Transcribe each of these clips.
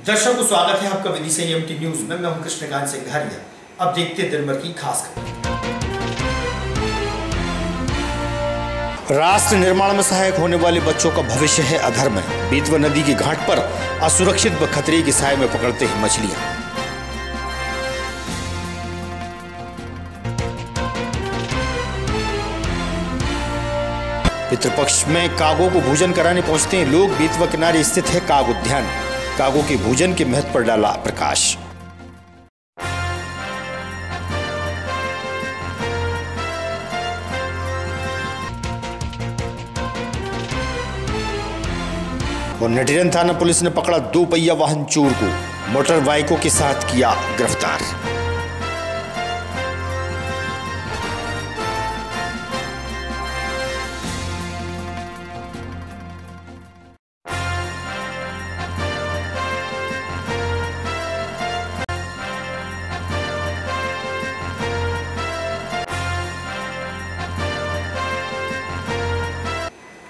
दर्शकों को स्वागत है आपका विधि संयम न्यूज में। मैं हूं कृष्णकांत सिंह घारिया। अब देखते हैं दिन भर की खास खबर। राष्ट्र निर्माण में सहायक होने वाले बच्चों का भविष्य है अधर्म। बेतवा नदी के घाट पर असुरक्षित व खतरे के साए में पकड़ते हैं मछलियां। पितृपक्ष में कागों को भोजन कराने पहुंचते हैं लोग। बेतवा किनारे स्थित है काग उद्यान। कागों के भोजन के महत्व पर डाला प्रकाश। और नटेरन थाना पुलिस ने पकड़ा 2 पहिया वाहन चोर को। मोटर बाइकों के साथ किया गिरफ्तार।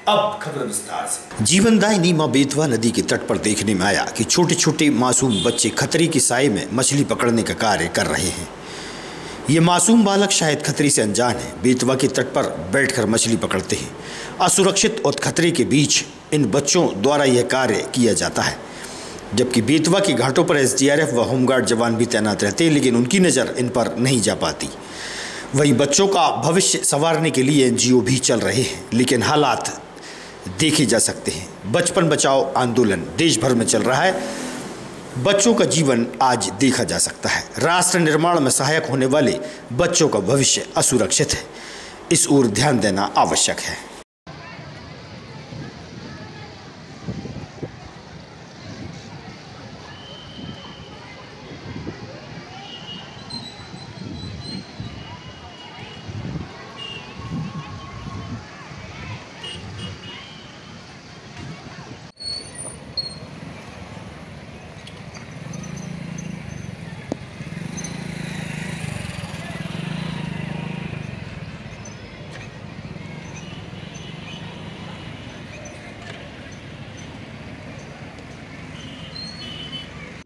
अब खबर विस्तार से। जीवनदायिनी मां बेतवा नदी के तट पर देखने में आया कि छोटे छोटे मासूम बच्चे खतरे की साए में मछली पकड़ने का कार्य कर रहे हैं। ये मासूम बालक शायद खतरे से अनजान है। बेतवा के तट पर बैठकर मछली पकड़ते हैं। असुरक्षित और खतरे के बीच इन बच्चों द्वारा यह कार्य किया जाता है। जबकि बेतवा के घाटों पर SDRF व होमगार्ड जवान भी तैनात रहते हैं, लेकिन उनकी नज़र इन पर नहीं जा पाती। वहीं बच्चों का भविष्य संवारने के लिए NGO भी चल रहे हैं, लेकिन हालात देखे जा सकते हैं। बचपन बचाओ आंदोलन देश भर में चल रहा है। बच्चों का जीवन आज देखा जा सकता है। राष्ट्र निर्माण में सहायक होने वाले बच्चों का भविष्य असुरक्षित है। इस ओर ध्यान देना आवश्यक है।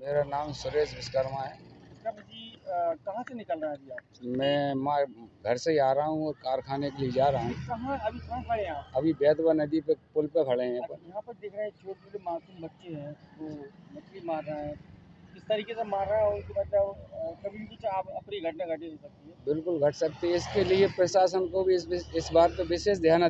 मेरा नाम सुरेश विश्वकर्मा है। जी कहाँ से निकल रहा है अभी आप? मैं घर से ही आ रहा हूँ और कारखाने के लिए जा रहा हूँ। कहाँ खड़े हैं आप? अभी बेतवा नदी पे पुल पे खड़े हैं। यहाँ पर देख रहे हैं छोटे छोटे मासूम बच्चे हैं वो मछली मार रहे हैं। किस तरीके से मार रहा है उनको मतलब कभी कुछ अपनी घटना घटी हो सकती है। बिल्कुल घट सकती है। इसके लिए प्रशासन को भी इस बात पर विशेष ध्यान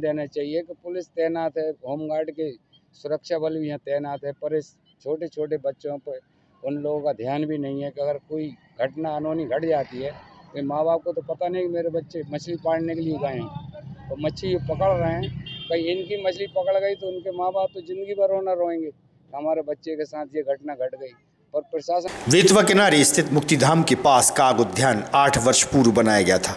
देना चाहिए कि पुलिस तैनात है, होमगार्ड के सुरक्षा बल भी यहाँ तैनात है, पर इस छोटे छोटे बच्चों पर उन लोगों का ध्यान भी नहीं है कि अगर कोई घटना अनहोनी घट जाती है तो माँ बाप को तो पता नहीं कि मेरे बच्चे मछली पकड़ने के लिए गए हैं तो मछली पकड़ रहे हैं। कहीं इनकी मछली पकड़ गई तो उनके माँ बाप तो जिंदगी भर रोना रोएंगे, हमारे बच्चे के साथ ये घटना घट गई। और प्रशासन बेतवा किनारे स्थित मुक्तिधाम के पास काग उद्यान 8 वर्ष पूर्व बनाया गया था।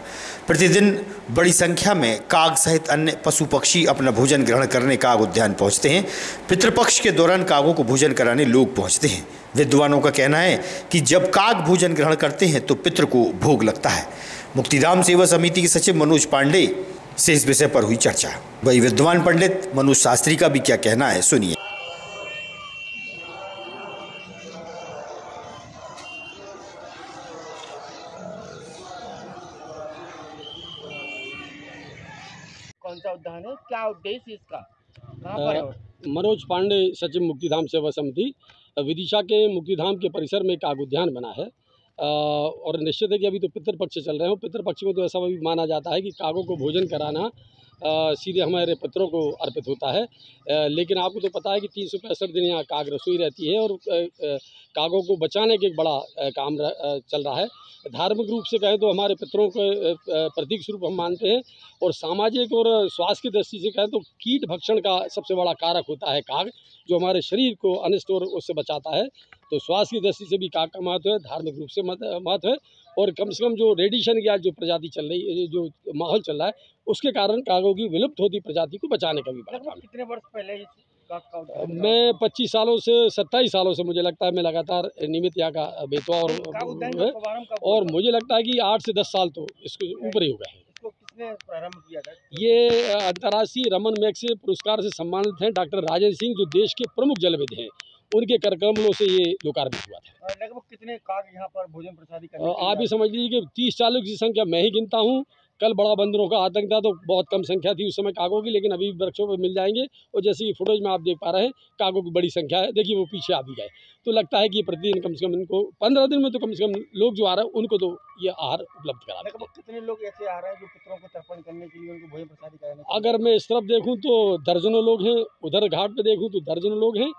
प्रतिदिन बड़ी संख्या में काग सहित अन्य पशु पक्षी अपना भोजन ग्रहण करने काग उद्यान पहुंचते हैं। पितृपक्ष के दौरान कागों को भोजन कराने लोग पहुंचते हैं। विद्वानों का कहना है कि जब काग भोजन ग्रहण करते हैं तो पितृ को भोग लगता है। मुक्तिधाम सेवा समिति के सचिव मनोज पांडे से इस विषय पर हुई चर्चा। वही विद्वान पंडित मनोज शास्त्री का भी क्या कहना है, सुनिए। कौन सा उद्यान है, क्या उद्देश्य इसका, कहाँ पर है? मनोज पांडे, सचिव मुक्तिधाम सेवा समिति। विदिशा के मुक्तिधाम के परिसर में काग उद्यान बना है और निश्चित है कि अभी तो पितृपक्ष चल रहे हो। पितृपक्ष में तो ऐसा भी माना जाता है कि कागों को भोजन कराना सीधे हमारे पितरों को अर्पित होता है। लेकिन आपको तो पता है कि 365 दिन यहाँ काग रसोई रहती है और कागों को बचाने के एक बड़ा काम चल रहा है। धार्मिक रूप से कहें तो हमारे पितरों के प्रतीक स्वरूप हम मानते हैं और सामाजिक और स्वास्थ्य की दृष्टि से कहें तो कीट भक्षण का सबसे बड़ा कारक होता है काग, जो हमारे शरीर को अनिष्ट और उससे बचाता है। तो स्वास्थ्य की दृष्टि से भी काग का महत्व है, धार्मिक रूप से महत्व है और कम से कम जो रेडिएशन की आज जो प्रजाति चल रही है, जो माहौल चल रहा है, उसके कारण कागों की विलुप्त होती प्रजाति को बचाने का भी बड़ा काम। कितने वर्ष पहले मैं 25 सालों से 27 सालों से मुझे लगता है मैं लगातार नियमित यहाँ का बेतवा और मुझे लगता है कि 8 से 10 साल तो इसके ऊपर ही हो गए हैं। किसने प्रारंभ किया था? ये अंतर्राष्ट्रीय रमन मैग्सेसे पुरस्कार से सम्मानित हैं डॉक्टर राजेंद्र सिंह, जो देश के प्रमुख जलविद हैं। उनके कार्यक्रमों से ये लोकार्पित हुआ था। लगभग कितने काग यहाँ पर भोजन प्रसादी करने के लिए आप ये समझ लीजिए कि 30-40 की संख्या मैं ही गिनता हूँ। कल बड़ा बंदरों का आतंक था तो बहुत कम संख्या थी उस समय कागों की, लेकिन अभी वृक्षों पर मिल जाएंगे। और जैसे कि फुटेज में आप देख पा रहे हैं, कागों की बड़ी संख्या है। देखिए वो पीछे आ भी गए। तो लगता है कि प्रतिदिन कम से कम इनको 15 दिन में तो कम से कम लोग जो आ रहे हैं उनको तो ये आहार उपलब्ध करा। लगभग कितने लोग ऐसे आ रहे हैं जो पितरों को तर्पण करने के लिए उनको भोजन प्रसादी कराने? अगर मैं इस तरफ देखूं तो दर्जनों लोग हैं, उधर घाट पे देखूं तो दर्जनों लोग हैं।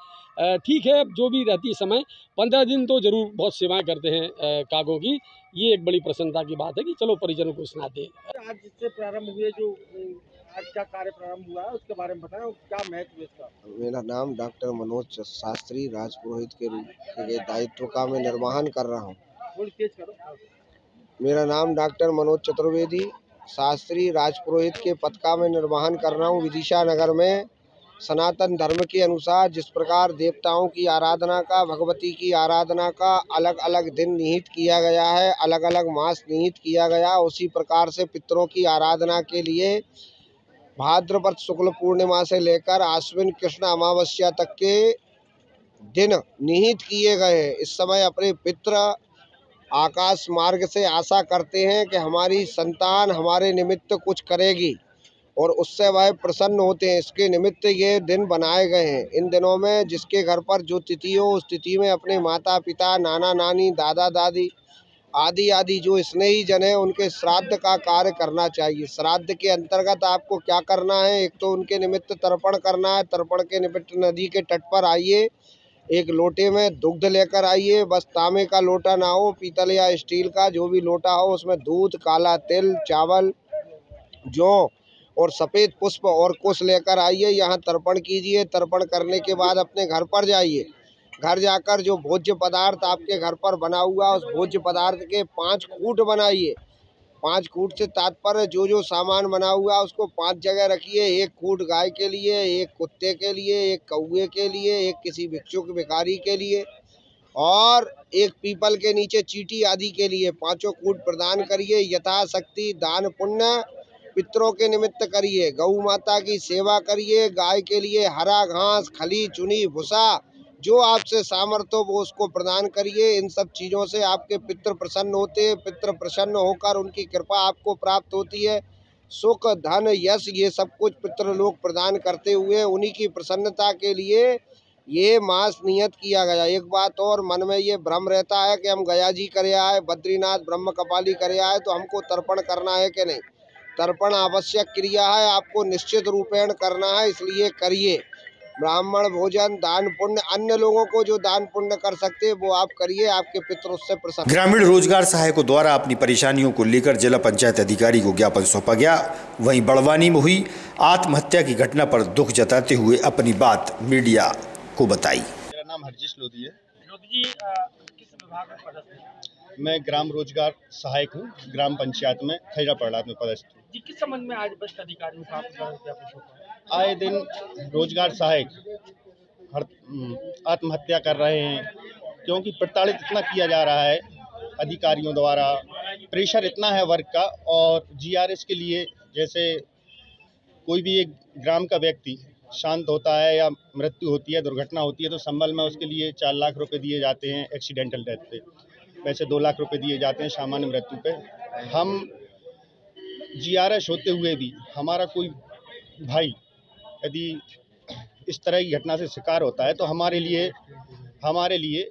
ठीक है, जो भी रहती है समय 15 दिन तो जरूर बहुत सेवाएं करते हैं कागों की। ये एक बड़ी प्रसन्नता की बात है कि चलो परिजनों को स्नात दें। आज जिससे प्रारंभ हुए, जो आज का कार्य प्रारंभ हुआ है उसके बारे में बताएं, क्या महत्व है इसका? मेरा नाम डॉक्टर मनोज शास्त्री राजपुरोहित के रूप के दायित्व का मैं निर्वहन कर रहा हूँ। थोड़ी तेज करो। मेरा नाम डॉक्टर मनोज चतुर्वेदी शास्त्री राजपुरोहित के पद का मैं निर्वहन कर रहा हूँ। विदिशा नगर में सनातन धर्म के अनुसार जिस प्रकार देवताओं की आराधना का, भगवती की आराधना का अलग अलग दिन निहित किया गया है, अलग अलग मास निहित किया गया, उसी प्रकार से पितरों की आराधना के लिए भाद्रपद शुक्ल पूर्णिमा से लेकर आश्विन कृष्ण अमावस्या तक के दिन निहित किए गए हैं। इस समय अपने पितृ आकाश मार्ग से आशा करते हैं कि हमारी संतान हमारे निमित्त कुछ करेगी और उससे वह प्रसन्न होते हैं। इसके निमित्त ये दिन बनाए गए हैं। इन दिनों में जिसके घर पर जो तिथि हो उस तिथि में अपने माता पिता, नाना नानी, दादा दादी आदि आदि जो स्नेही जन है उनके श्राद्ध का कार्य करना चाहिए। श्राद्ध के अंतर्गत आपको क्या करना है, एक तो उनके निमित्त तर्पण करना है। तर्पण के निमित्त नदी के तट पर आइए, एक लोटे में दुग्ध लेकर आइए। बस तांबे का लोटा ना हो, पीतल या स्टील का जो भी लोटा हो, उसमें दूध, काला तिल, चावल, जौ और सफ़ेद पुष्प और कुश लेकर आइए। यहाँ तर्पण कीजिए। तर्पण करने के बाद अपने घर पर जाइए। घर जाकर जो भोज्य पदार्थ आपके घर पर बना हुआ उस भोज्य पदार्थ के 5 कूट बनाइए। 5 कूट से तात्पर्य जो जो सामान बना हुआ उसको 5 जगह रखिए। 1 कूट गाय के लिए, 1 कुत्ते के लिए, 1 कौवे के लिए, 1 किसी भिक्षुक भिखारी के लिए और 1 पीपल के नीचे चींटी आदि के लिए। 5 कूट प्रदान करिए। यथाशक्ति दान पुण्य पितरों के निमित्त करिए। गौ माता की सेवा करिए। गाय के लिए हरा घास, खली, चुनी, भूसा जो आपसे सामर्थ्य हो वो उसको प्रदान करिए। इन सब चीज़ों से आपके पितृ प्रसन्न होते हैं। पितृ प्रसन्न होकर उनकी कृपा आपको प्राप्त होती है। सुख, धन, यश ये सब कुछ पितृ लोग प्रदान करते हुए उन्हीं की प्रसन्नता के लिए ये मास नियत किया गया। एक बात और मन में ये भ्रम रहता है कि हम गया जी करे आए, बद्रीनाथ ब्रह्म कपाली करे आए तो हमको तर्पण करना है कि नहीं। तर्पण आवश्यक क्रिया है, आपको निश्चित रूपेण करना है, इसलिए करिए। ब्राह्मण भोजन, दान पुण्य, अन्य लोगों को जो दान पुण्य कर सकते हैं वो आप करिए, आपके पितृ उससे प्रसन्न। ग्रामीण रोजगार सहायकों द्वारा अपनी परेशानियों को लेकर जिला पंचायत अधिकारी को ज्ञापन सौंपा गया। वहीं बड़वानी में हुई आत्महत्या की घटना पर दुख जताते हुए अपनी बात मीडिया को बताई। मेरा नाम हरजिश लोधी है। लोधी जी, किस विभाग में पदस्थ हैं? मैं ग्राम रोजगार सहायक हूँ। ग्राम पंचायत में खैरा पड़ात में पदस्थ हूँ। जी, किस संबंध में आज वरिष्ठ अधिकारियों का आपका ज्ञापन सौंपा है? आए दिन रोजगार सहायक आत्महत्या कर रहे हैं क्योंकि प्रताड़ित इतना किया जा रहा है अधिकारियों द्वारा। प्रेशर इतना है वर्क का। और जीआरएस के लिए जैसे कोई भी एक ग्राम का व्यक्ति शांत होता है या मृत्यु होती है, दुर्घटना होती है तो संबल में उसके लिए 4 लाख रुपए दिए जाते हैं एक्सीडेंटल डेथ पे। वैसे 2 लाख रुपए दिए जाते हैं सामान्य मृत्यु पे। हम जीआरएस होते हुए भी हमारा कोई भाई यदि इस तरह की घटना से शिकार होता है तो हमारे लिए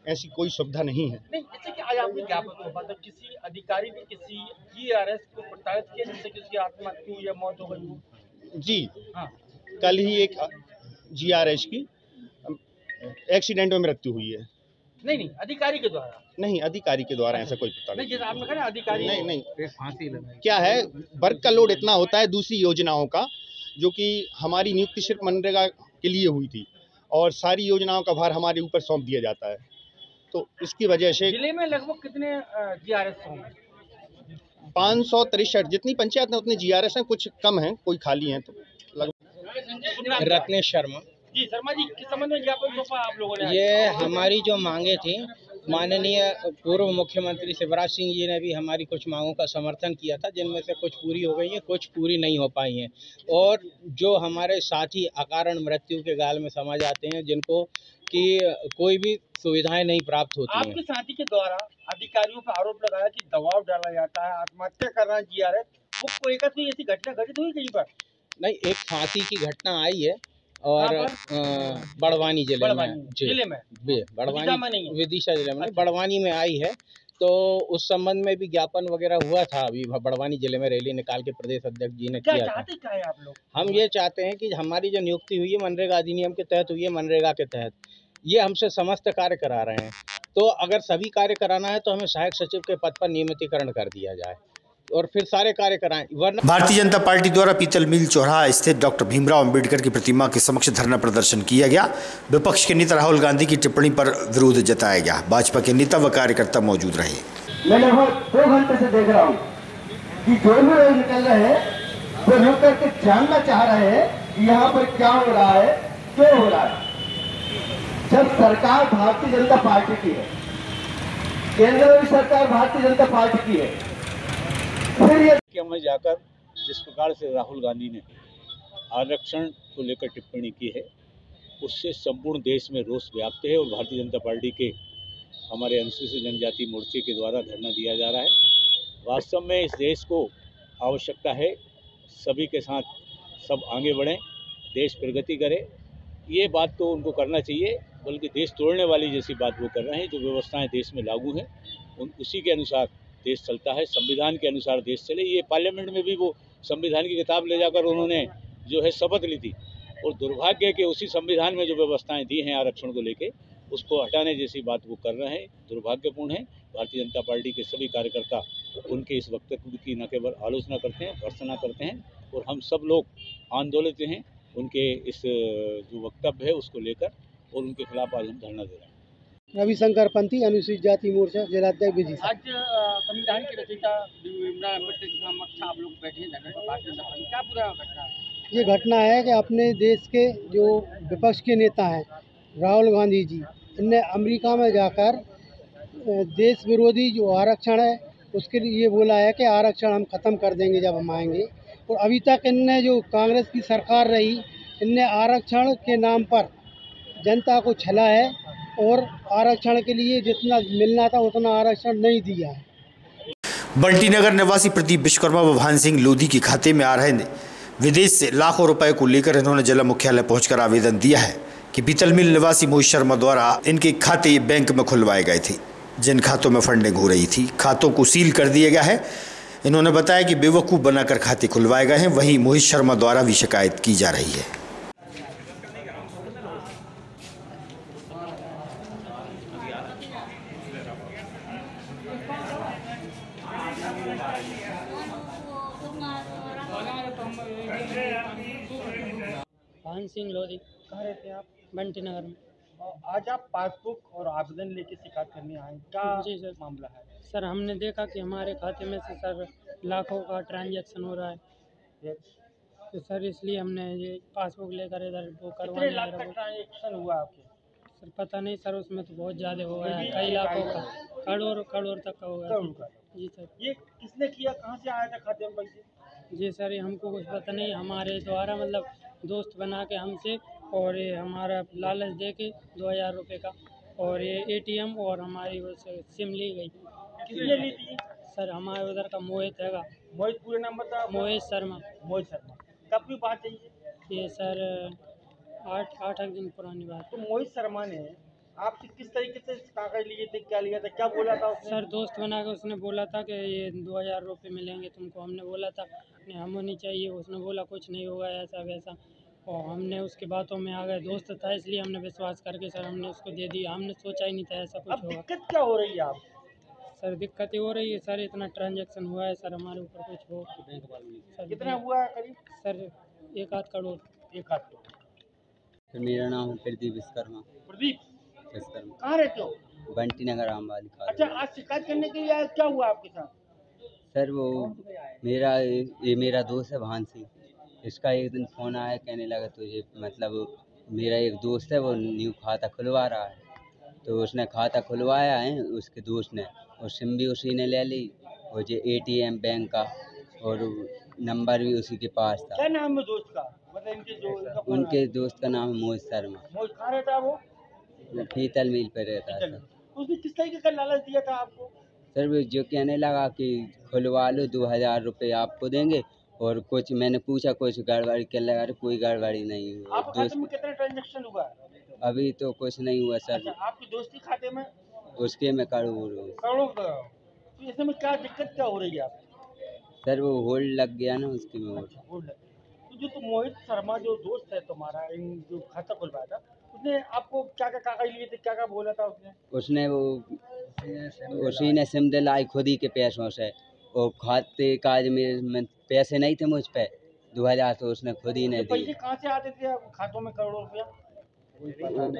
ऐसी कोई सुविधा नहीं है। नहीं, जैसे कि आज आपने ज्ञापन सौंपा तो किसी अधिकारी ने किसी जीआरएस को प्रताड़ित किया जिससे किसी आत्महत्या या मौत हो गई? जी हाँ, कल ही एक जीआरएस की एक्सीडेंट में मृत्यु हुई है। नहीं, अधिकारी के द्वारा नहीं, अधिकारी के द्वारा ऐसा कोई पता नहीं। जैसे आपने कहा ना अधिकारी नहीं फांसी लगाई। क्या है, वर्क का लोड इतना होता है दूसरी योजनाओं का, जो कि हमारी नियुक्ति सिर्फ मनरेगा के लिए हुई थी और सारी योजनाओं का भार हमारे ऊपर सौंप दिया जाता है। तो इसकी वजह से जिले में लगभग कितने जीआरएस होंगे? 563 जितनी पंचायत में उतनी जीआरएस हैं, कुछ कम हैं, कोई खाली हैं। तो रत्नेश शर्मा। जी शर्मा जी, किस संबंध में ज्ञापन सौंपा आप लोगों ने? ये हमारी जो मांगे थी माननीय पूर्व मुख्यमंत्री शिवराज सिंह जी ने भी हमारी कुछ मांगों का समर्थन किया था, जिनमें से कुछ पूरी हो गई हैं, कुछ पूरी नहीं हो पाई हैं। और जो हमारे साथी अकारण मृत्यु के गाल में समा जाते हैं, जिनको कि कोई भी सुविधाएं नहीं प्राप्त होती हैं। आपके साथी के द्वारा अधिकारियों पर आरोप लगाया कि दबाव डाला जाता है, आत्महत्या करना जीआरएफ, वो कोई कोई ऐसी घटना घटित हुई कहीं पर? नहीं, एक फांसी की घटना आई है और बड़वानी जिले में विदिशा जिले में बड़वानी में आई है। तो उस संबंध में भी ज्ञापन वगैरह हुआ था, अभी बड़वानी जिले में रैली निकाल के प्रदेश अध्यक्ष जी ने किया था। क्या है आप लोग? हम ये चाहते हैं कि हमारी जो नियुक्ति हुई है मनरेगा अधिनियम के तहत हुई है, मनरेगा के तहत ये हमसे समस्त कार्य करा रहे हैं। तो अगर सभी कार्य कराना है तो हमें सहायक सचिव के पद पर नियमितीकरण कर दिया जाए और फिर सारे कार्य कराएं, वरना। भारतीय जनता पार्टी द्वारा पीतल मिल चौराहा स्थित डॉक्टर भीमराव अंबेडकर की प्रतिमा के समक्ष धरना प्रदर्शन किया गया। विपक्ष के नेता राहुल गांधी की टिप्पणी पर विरोध जताया गया। भाजपा के नेता व कार्यकर्ता मौजूद रहे। मैं लगभग 2 घंटे से देख रहा हूँ कि जो भी लोग निकल रहे हैं वो रुक करके जानना चाह रहे हैं कि यहाँ पर क्या हो रहा है, क्यों हो रहा है। जब सरकार भारतीय जनता पार्टी की है, केंद्र में सरकार भारतीय जनता पार्टी की है, फिर ये में जाकर जिस प्रकार से राहुल गांधी ने आरक्षण को लेकर टिप्पणी की है, उससे संपूर्ण देश में रोष व्याप्त है और भारतीय जनता पार्टी के हमारे अनुसूचित जनजाति मोर्चे के द्वारा धरना दिया जा रहा है। वास्तव में इस देश को आवश्यकता है सभी के साथ सब आगे बढ़ें, देश प्रगति करे। ये बात तो उनको करना चाहिए, बल्कि देश तोड़ने वाली जैसी बात वो कर रहे हैं। जो व्यवस्थाएं देश में लागू हैं उसी के अनुसार देश चलता है, संविधान के अनुसार देश चले। ये पार्लियामेंट में भी वो संविधान की किताब ले जाकर उन्होंने जो है शपथ ली थी, और दुर्भाग्य है कि उसी संविधान में जो व्यवस्थाएं दी हैं आरक्षण को लेके उसको हटाने जैसी बात वो कर रहे हैं, दुर्भाग्यपूर्ण है। भारतीय जनता पार्टी के सभी कार्यकर्ता उनके इस वक्तव्य की न केवल आलोचना करते हैं, भर्त्सना करते हैं, और हम सब लोग आंदोलित हैं उनके इस जो वक्तव्य है उसको लेकर, और उनके खिलाफ आज हम धरना दे रहे हैं। रविशंकर पंथी, अनुसूचित जाति मोर्चा जिलाध्यक्ष विदिशा। आज संविधान के रचयिता भीमराव अम्बेडकर के समक्ष आप लोग बैठे हैं, क्या पूरा घटना है? ये घटना है कि अपने देश के जो विपक्ष के नेता हैं राहुल गांधी जी, इनने अमेरिका में जाकर देश विरोधी जो आरक्षण है उसके लिए ये बोला है कि आरक्षण हम ख़त्म कर देंगे जब हम आएंगे। और अभी तक इनने जो कांग्रेस की सरकार रही, इनने आरक्षण के नाम पर जनता को छला है और आरक्षण के लिए जितना मिलना था उतना आरक्षण नहीं दिया है। बंटी नगर निवासी प्रदीप विश्वकर्मा व भान सिंह लोधी के खाते में आ रहे विदेश से लाखों रुपए को लेकर इन्होंने जिला मुख्यालय पहुंचकर आवेदन दिया है कि पीतल मिल निवासी मोहित शर्मा द्वारा इनके खाते बैंक में खुलवाए गए थे, जिन खातों में फंडिंग हो रही थी। खातों को सील कर दिया गया है। इन्होंने बताया कि बेवकूफ़ बनाकर खाते खुलवाए गए हैं। वहीं मोहित शर्मा द्वारा भी शिकायत की जा रही है। भान सिंह लोधी। कहाँ रहते हैं आप? बंटी नगर में। आज आप पासबुक और आवेदन लेके शिकायत करने आए, क्या जी सर मामला है? सर हमने देखा कि हमारे खाते में से सर लाखों का ट्रांजैक्शन हो रहा है, तो सर इसलिए हमने ये पासबुक लेकर इधर वो करवाने कितने लाख का ट्रांजैक्शन हुआ आपके? सर पता नहीं सर, उसमें तो बहुत ज़्यादा हो गया है, कई लाखों का, करोड़ तक का हो गया। जी सर। ये किसने किया, कहाँ से आया था खाते में पैसे? जी सर ये हमको कुछ पता नहीं, हमारे द्वारा मतलब दोस्त बना के हमसे, और ये हमारा लालच दे के 2000 रुपये का, और ये ATM और हमारी वो सिम ली गई। किसने ली थी? सर हमारे उधर का मोहित हैगा। मोहित पूरे नाम बता। मोहित शर्मा। मोहित शर्मा। कब की बात है ये सर 8 दिन पुरानी बात। तो मोहित शर्मा ने आपसे किस तरीके से कागज लिए थे, क्या लिया था, क्या बोला था उसने? सर दोस्त बना के उसने बोला था कि ये 2000 रुपये मिलेंगे तुमको। हमने बोला था नहीं हम नहीं चाहिए, उसने बोला कुछ नहीं होगा ऐसा वैसा, और हमने उसकी बातों में आ गए। दोस्त था इसलिए हमने विश्वास करके सर हमने उसको दे दिया। हमने सोचा ही नहीं था ऐसा कुछ होगा। दिक्कत क्या हो रही है आप? सर दिक्कत हो रही है सर, इतना ट्रांजैक्शन हुआ है सर हमारे ऊपर कुछ हो। सर कितना हुआ करीब? सर 1-8 करोड़। 1-8 करोड़। मेरा नाम है प्रदीप विश्वकर्मा। प्रदीप विश्वकर्मा। कहाँ रहते हो? बंटी नगर आमवाली। अच्छा, आज शिकायत करने के लिए आए, क्या हुआ आपके साथ? सर वो मेरा दोस्त है भान सिंह, इसका एक दिन फ़ोन आया, कहने लगा तुझे मतलब मेरा एक दोस्त है वो न्यू खाता खुलवा रहा है, तो उसने खाता खुलवाया है उसके दोस्त ने, और सिम भी उसी ने ले ली, और जो ATM बैंक का और नंबर भी उसी के पास था। क्या नाम है दोस्त का? मतलब इनके जो उनके दोस्त का नाम है मोहित शर्मा। मोहित कहाँ रहता है वो? पीतल मिल पे रहता है। उसने किस तरीके का लालच दिया था आपको? सर वो जो कहने लगा कि खुलवा लो, 2000 रुपये आपको देंगे, और कुछ मैंने पूछा कुछ गड़बड़ी कर लगा, कोई गड़बड़ी नहीं हुई। आपके खाते में कितना ट्रांजेक्शन हुआ? अभी तो कुछ नहीं हुआ सर। अच्छा, आपके दोस्ती खाते में? उसके में करोड़ों। तो इसमें क्या दिक्कत क्या हो रही है आपको? सर वो होल्ड लग गया ना उसके में। होल्ड। तो जो मोहित शर्मा जो दोस्त है तुम्हारा, इन जो खाता खुलवाया था, उसने आपको क्या क्या कागज लिए थे, क्या क्या बोला था उसने? उसी ने सिम दिलाई खुद ही के पैसों से, और खाते काज में पैसे नहीं थे मुझ पे 2000, तो उसने खुद ही नहीं पैसे कहाँ से आते थे खातों में करोड़ों रुपया?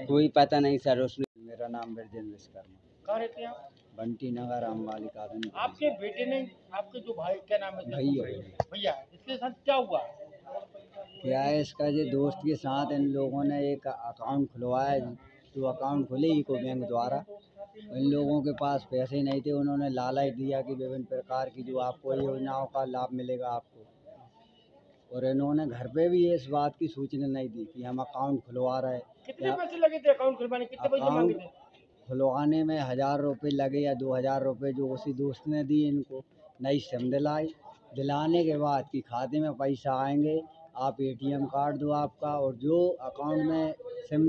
कोई पता नहीं सर। उसने मेरा नाम ब्रजेंद्र विश्वकर्मा। कहाँ रहते हैं आप? बंटी नगर आमवाली कॉलोनी। आपके बेटे ने, आपके जो भाई, क्या नाम है? भैया, इसके साथ क्या हुआ? क्या है, इसका जो दोस्त के साथ इन लोगों ने एक अकाउंट खुलवाया, तो अकाउंट खुले यूको बैंक द्वारा। इन लोगों के पास पैसे नहीं थे, उन्होंने लालच दिया कि विभिन्न प्रकार की जो आपको योजनाओं का लाभ मिलेगा आपको, और इन्होंने घर पे भी इस बात की सूचना नहीं दी कि हम अकाउंट खुलवा रहे हैं। कितने पैसे लगे थे अकाउंट खुलवाने? कितने पैसे मांगे थे? खुलवाने में 1000 रुपये लगे या 2000 रुपये, जो उसी दोस्त ने दिए इनको। नई सिम दिलाने के बाद कि खाते में पैसा आएंगे, आप ATM कार्ड दो आपका, और जो अकाउंट में सिम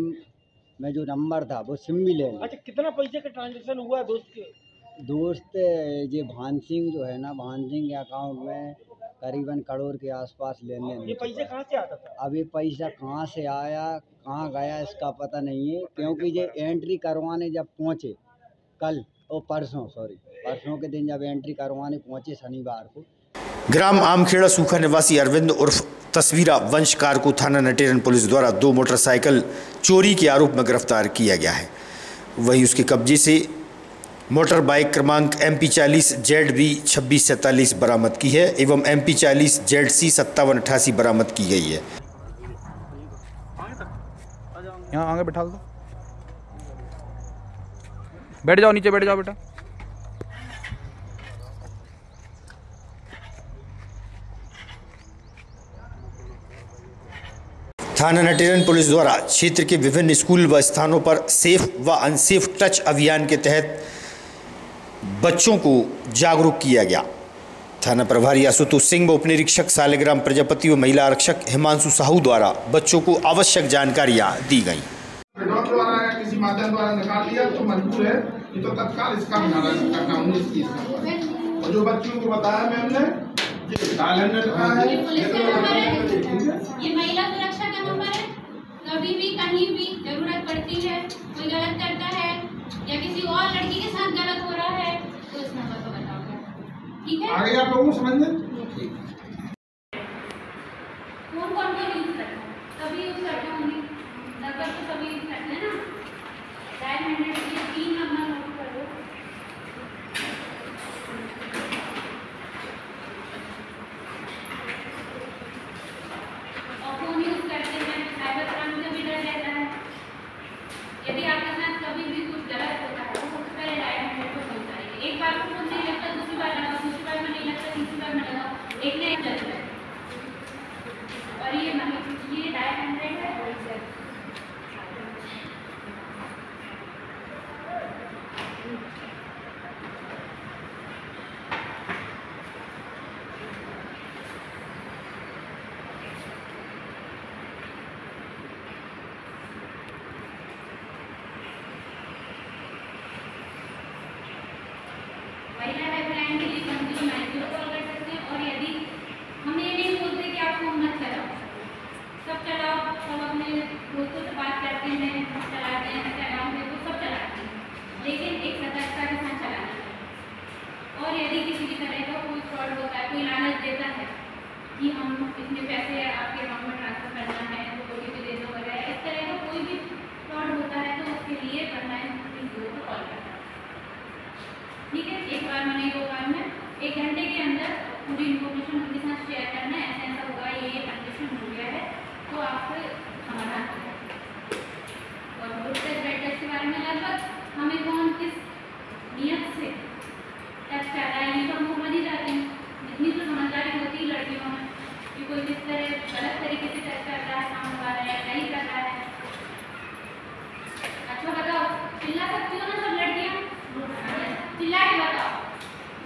में जो नंबर था वो सिम भी ले लें। अच्छा, कितना पैसे का ट्रांजेक्शन हुआ दोस्त के? दोस्त ये भान सिंह जो है ना, भान सिंह के अकाउंट में करीबन करोड़ के आसपास लेन देन। ये पैसे कहाँ से आता था? अब ये पैसा कहाँ से आया कहाँ गया इसका पता नहीं है, क्योंकि ये एंट्री करवाने जब पहुँचे कल और परसों के दिन जब एंट्री करवाने पहुँचे शनिवार को, ग्राम आमखेड़ा सूखा निवासी अरविंद उर्फ तस्वीरा वंशकार को थाना नटेरन पुलिस द्वारा 2 मोटरसाइकिल चोरी के आरोप में गिरफ्तार किया गया है। वहीं उसके कब्जे से मोटर बाइक क्रमांक MP 40 ZB 2647 बरामद की है एवं MP 40 ZC 5788 बरामद की गई है। यहाँ आगे बैठा दो, बैठ जाओ, नीचे बैठ जाओ बेटा। थाना नटेरन पुलिस द्वारा क्षेत्र के विभिन्न स्कूल व स्थानों पर सेफ व अनसेफ टच अभियान के तहत बच्चों को जागरूक किया गया। थाना प्रभारी आशुतोष सिंह व उपनिरीक्षक सालिग्राम प्रजापति व महिला आरक्षक हिमांशु साहू द्वारा बच्चों को आवश्यक जानकारियां दी गईं। द्वारा या किसी माध्यम द्वारा निकाल लिया तो मजबूर है कि तो तत्काल इसका निराकरण करना 19 और जो बच्चों को बताया मैं हमने ये महिला सुरक्षा का नंबर है। कभी भी कहीं भी जरूरत पड़ती है, कोई गलत करता है या किसी और लड़की के साथ गलत हो रहा है तो इस नंबर पर बताओगे, ठीक है? आगे आप लोगों को समझ में कौन यूज करते हैं? सभी यूज करते होंगे, लगभग तो सभी यूज करते हैं ना। डायल 100 के 3 नंबर नोट कर लो। यदि आपके साथ कभी भी कुछ गलत होता है तो सबसे पहले डायल 100 को फोन करेंगे। एक बार को फोन नहीं लगता, दूसरी बार लगाओ, दूसरी बार में नहीं लगता, तीसरी बार में लगाओ, एक ने एक चल जाए। और ये डायल 100 है। महिला हेल्पलाइन के लिए 1090 कॉल कर सकते हैं। और यदि हम ये नहीं बोलते कि आप फोन मत चलाओ, सब चलाओ, सब अपने दोस्तों से बात करते हैं, चलाते हैं, इंस्टाग्राम फेसबुक सब चलाते हैं, लेकिन एक सतर्कता के साथ चलाना है। और यदि किसी भी तरह का कोई फ्रॉड होता है, कोई लालच देता है कि हम इतने पैसे आपके अकाउंट में ट्रांसफर करना है, तो OTP देना वगैरह, इस तरह का कोई भी फ्रॉड होता है तो उसके लिए 1930 को कॉल करना है, ठीक है? एक बार में नहीं, 2 बार में, 1 घंटे के अंदर पूरी इन्फॉर्मेशन उनके साथ शेयर करना है। ऐसा होगा, ये कंडीशन हो गया है तो आपको समाधान हो जाएगा। और गुड टच बैड टच के बारे में लगभग तरह गलत तरीके से टच कर रहा है सामने वाला है, नहीं कर रहा है। अच्छा बताओ, चिल्ला सकती हो ना सब लड़कियां? चिल्ला के बताओ।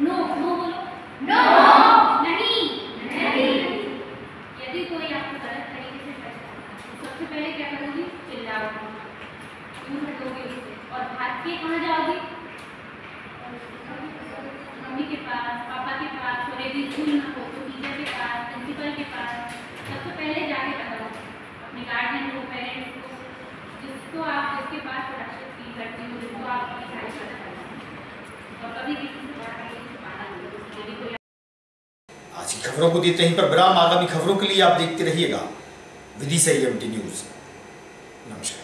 नो नो बोलो। नो नहीं नहीं। यदि कोई आपको गलत तरीके से टच करता है तो सबसे पहले क्या करोगी? चिल्लाओगी, दूर हटोगी उससे और भाग के कहाँ जाओगी? मम्मी के पास, पापा के पास, और यदि स्कूल में हो तो टीचर के पास, प्रिंसिपल के पास। सबसे पहले जाके बताओ अपने गार्जियन को, पेरेंट्स को, जिसको आप जिसके पास सुरक्षित फील करते हो, जिसको आप अपनी सारी बात करते हो। और कभी किसी से बात करके छुपाना नहीं है। यदि कोई आज की खबरों को देते ही पर विराम। आगामी खबरों के लिए आप देखते रहिएगा विदिशा EMT न्यूज। नमस्कार।